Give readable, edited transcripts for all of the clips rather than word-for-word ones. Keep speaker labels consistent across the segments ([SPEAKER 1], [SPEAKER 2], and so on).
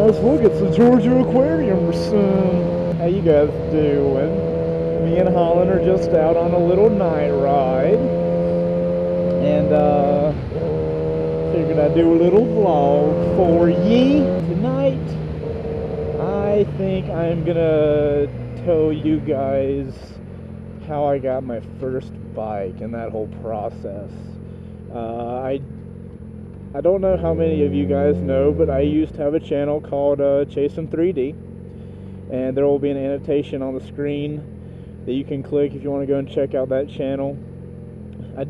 [SPEAKER 1] guys, look, it's the Georgia Aquarium. How you guys doing? Me and Holland are just out on a little night ride, and figured I'd do a little vlog for ye. Tonight, I think I'm gonna tell you guys how I got my first bike and that whole process. I don't know how many of you guys know, but I used to have a channel called Chasing 3D, and there will be an annotation on the screen that you can click if you want to go and check out that channel. I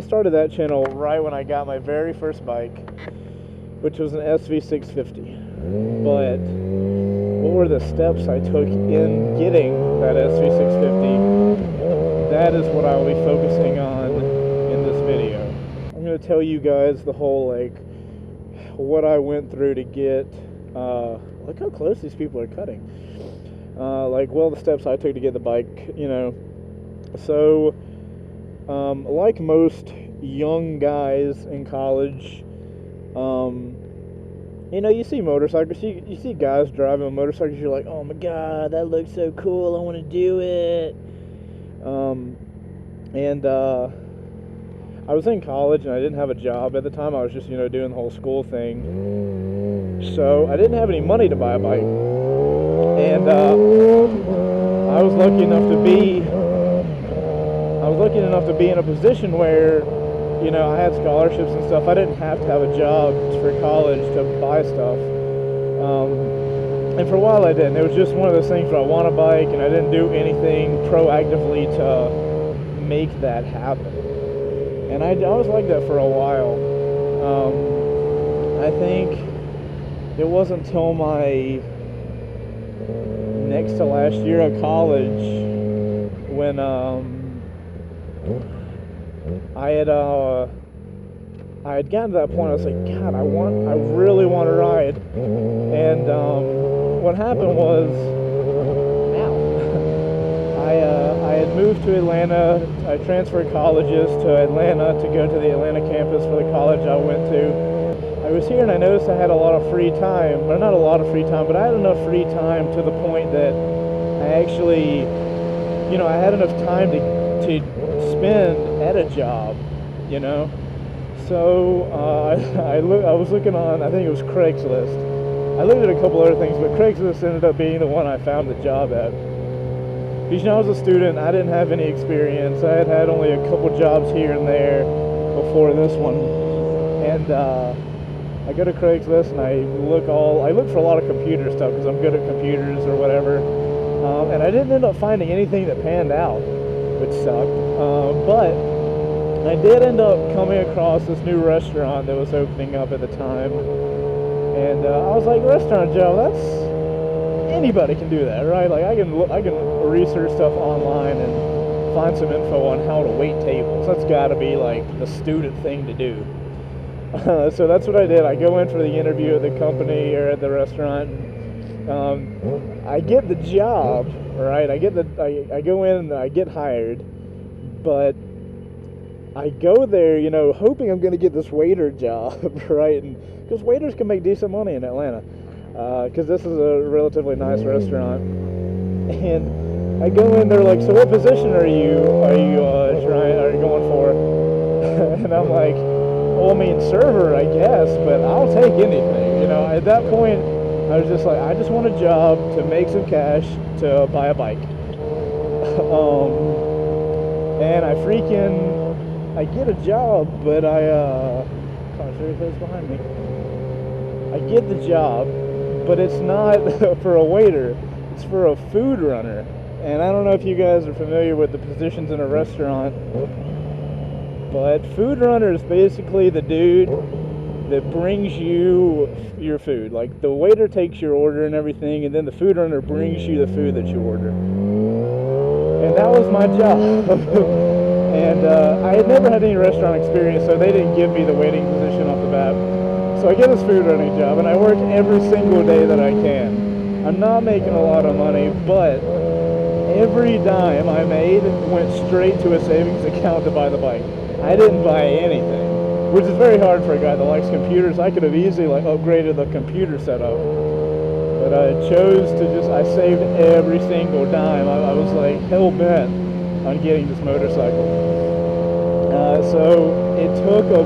[SPEAKER 1] started that channel right when I got my very first bike, which was an SV650. But what were the steps I took in getting that SV650? That is what I will be focusing on in this video. I'm going to tell you guys the whole, what I went through to get, look how close these people are cutting. The steps I took to get the bike, So, like most young guys in college, you see motorcycles, you see guys driving motorcycles, you're like, oh my god, that looks so cool, I want to do it. I was in college and I didn't have a job at the time. I was just, doing the whole school thing. So I didn't have any money to buy a bike. And I was lucky enough to be in a position where, I had scholarships and stuff. I didn't have to have a job for college to buy stuff. And for a while I didn't. It was just one of those things where I want a bike and I didn't do anything proactively to make that happen. And I was like that for a while. I think it wasn't until my next to last year of college when I had gotten to that point. I was like, God, I really want to ride. And what happened was, I had moved to Atlanta. I transferred colleges to Atlanta to go to the Atlanta campus for the college I went to. I was here and I noticed I had a lot of free time, or not a lot of free time, but I had enough free time to the point that I actually, I had enough time to spend at a job, So I was looking on, I think it was Craigslist. I looked at a couple other things, but Craigslist ended up being the one I found the job at. Because I was a student, I didn't have any experience. I had only a couple jobs here and there before this one. And I go to Craigslist and I look for a lot of computer stuff because I'm good at computers or whatever. And I didn't end up finding anything that panned out, which sucked. But I did end up coming across this new restaurant that was opening up at the time. And I was like, restaurant job, anybody can do that, right? I can research stuff online and find some info on how to wait tables. That's got to be the student thing to do. So that's what I did. I go in for the interview at the company or at the restaurant. And, I get the job, right? I go in and I get hired, but I go there, hoping I'm going to get this waiter job, right? And because waiters can make decent money in Atlanta. Because this is a relatively nice restaurant, and I go in there like, so what position are you going for? And I'm like, well, I mean, server, I guess, but I'll take anything. At that point, I was just like, I just want a job to make some cash to buy a bike. And I get a job, but gosh, there's behind me. I get the job, but it's not for a waiter, it's for a food runner. And I don't know if you guys are familiar with the positions in a restaurant, but food runner is basically the dude that brings you your food. Like, the waiter takes your order and everything, and then the food runner brings you the food that you order. And that was my job. And I had never had any restaurant experience, so they didn't give me the waiting position off the bat. So I get this food running job, and I work every single day that I can. I'm not making a lot of money, but every dime I made went straight to a savings account to buy the bike. I didn't buy anything, which is very hard for a guy that likes computers. I could have easily upgraded the computer setup, But I chose to I saved every single dime. I was like hell bent on getting this motorcycle. So it took a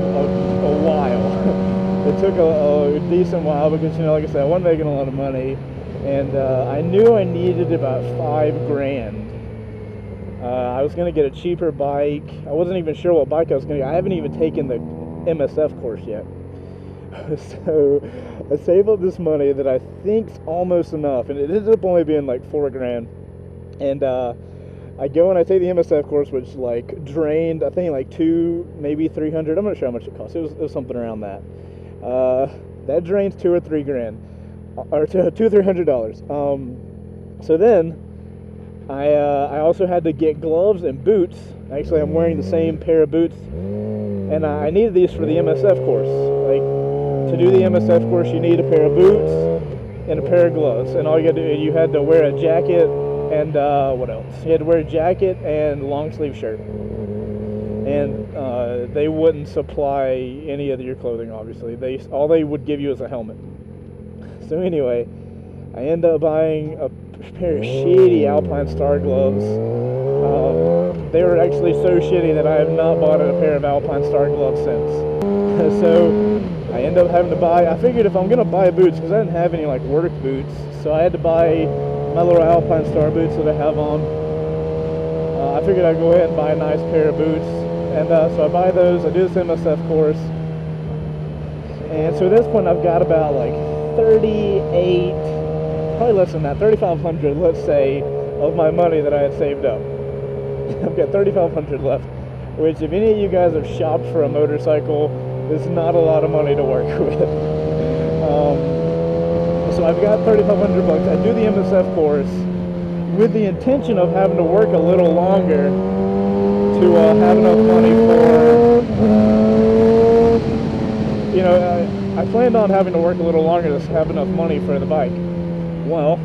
[SPEAKER 1] while. It took a decent while because, you know, like I said, I wasn't making a lot of money, and I knew I needed about $5,000. I was going to get a cheaper bike. I wasn't even sure what bike I was going to get. I haven't even taken the MSF course yet. So I save up this money that I think's almost enough, and it ended up only being like $4,000. And I go and I take the MSF course, which like drained, I think like maybe $300. I'm not sure how much it cost. It was something around that. That drains $2,000 or $3,000, or $200 or $300. So then I also had to get gloves and boots. Actually, I'm wearing the same pair of boots, and I needed these for the MSF course. Like, to do the MSF course, you need a pair of boots and a pair of gloves, and all you you had to wear a jacket and what else? You had to wear a jacket and long sleeve shirt, and they wouldn't supply any of your clothing. Obviously, all they would give you is a helmet. So anyway, I end up buying a pair of shitty Alpine Star gloves. They were actually so shitty that I have not bought a pair of Alpine Star gloves since. So I end up having to buy, I figured if I'm going to buy boots, because I didn't have any like work boots, so I had to buy my little Alpine Star boots that I have on. I figured I'd go ahead and buy a nice pair of boots, and so I buy those. I do this MSF course, and so at this point I've got about like 38, probably less than that, 3,500, let's say, of my money that I had saved up. I've got 3,500 left, which if any of you guys have shopped for a motorcycle, is not a lot of money to work with. So I've got 3,500 bucks. I do the MSF course with the intention of having to work a little longer to have enough money for, you know, I planned on having to work a little longer to have enough money for the bike. Well,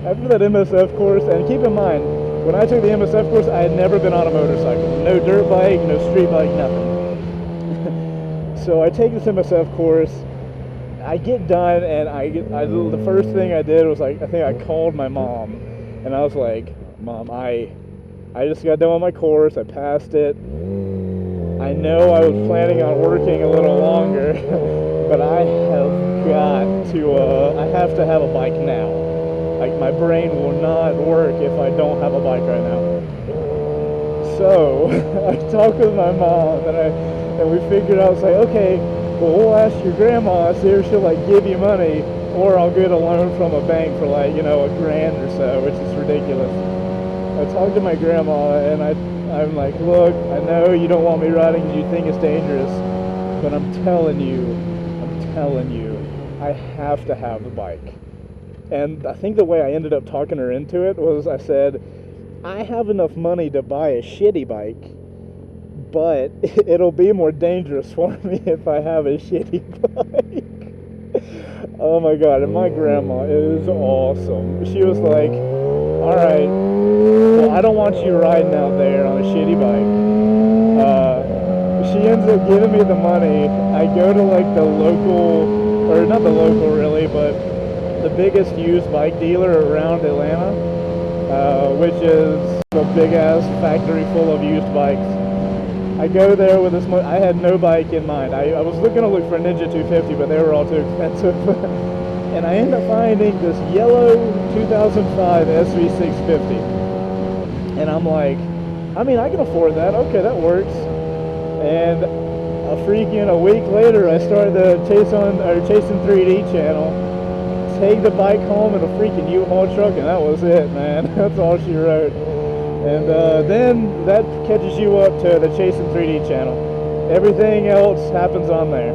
[SPEAKER 1] after that MSF course, and keep in mind, when I took the MSF course, I had never been on a motorcycle. No dirt bike, no street bike, nothing. So I take this MSF course, I get done, and the first thing I did was like, I think I called my mom, and I was like, Mom, I just got done with my course, I passed it. I know I was planning on working a little longer, but I have to have a bike now. Like, my brain will not work if I don't have a bike right now. So I talked with my mom, and we figured out, say, okay, well, we'll ask your grandma, see if she'll like give you money, or I'll get a loan from a bank for like, you know, $1,000 or so, which is ridiculous. I talked to my grandma, and I'm like, look, I know you don't want me riding because you think it's dangerous, but I'm telling you, I have to have the bike. And I think the way I ended up talking her into it was, I said, I have enough money to buy a shitty bike, but it'll be more dangerous for me if I have a shitty bike. Oh my god, and my grandma is awesome. She was like, alright, well, I don't want you riding out there on a shitty bike. She ends up giving me the money. I go to like the local, or not the local really, but the biggest used bike dealer around Atlanta, which is a big ass factory full of used bikes. I go there with this, I had no bike in mind. I was looking to look for a Ninja 250, but they were all too expensive. And I end up finding this yellow 2005 SV650. And I'm like, I mean, I can afford that. Okay, that works. And a week later, I started the Chasing 3D channel. Take the bike home in a freaking U-Haul truck, and that was it, man. That's all she wrote. And then that catches you up to the Chasing 3D channel. Everything else happens on there.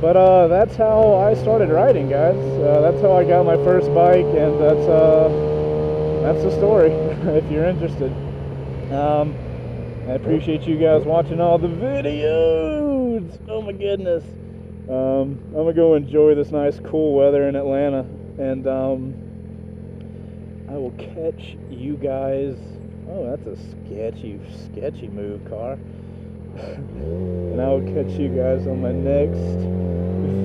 [SPEAKER 1] But that's how I started riding, guys. That's how I got my first bike, and that's the story, if you're interested. I appreciate you guys watching all the videos. Oh my goodness. I'm gonna go enjoy this nice cool weather in Atlanta, and I will catch you guys. Oh, that's a sketchy move, car. And I will catch you guys on my next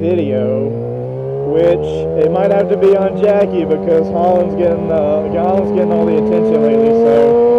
[SPEAKER 1] video, which it might have to be on Jackie because Holland's getting all the attention lately. So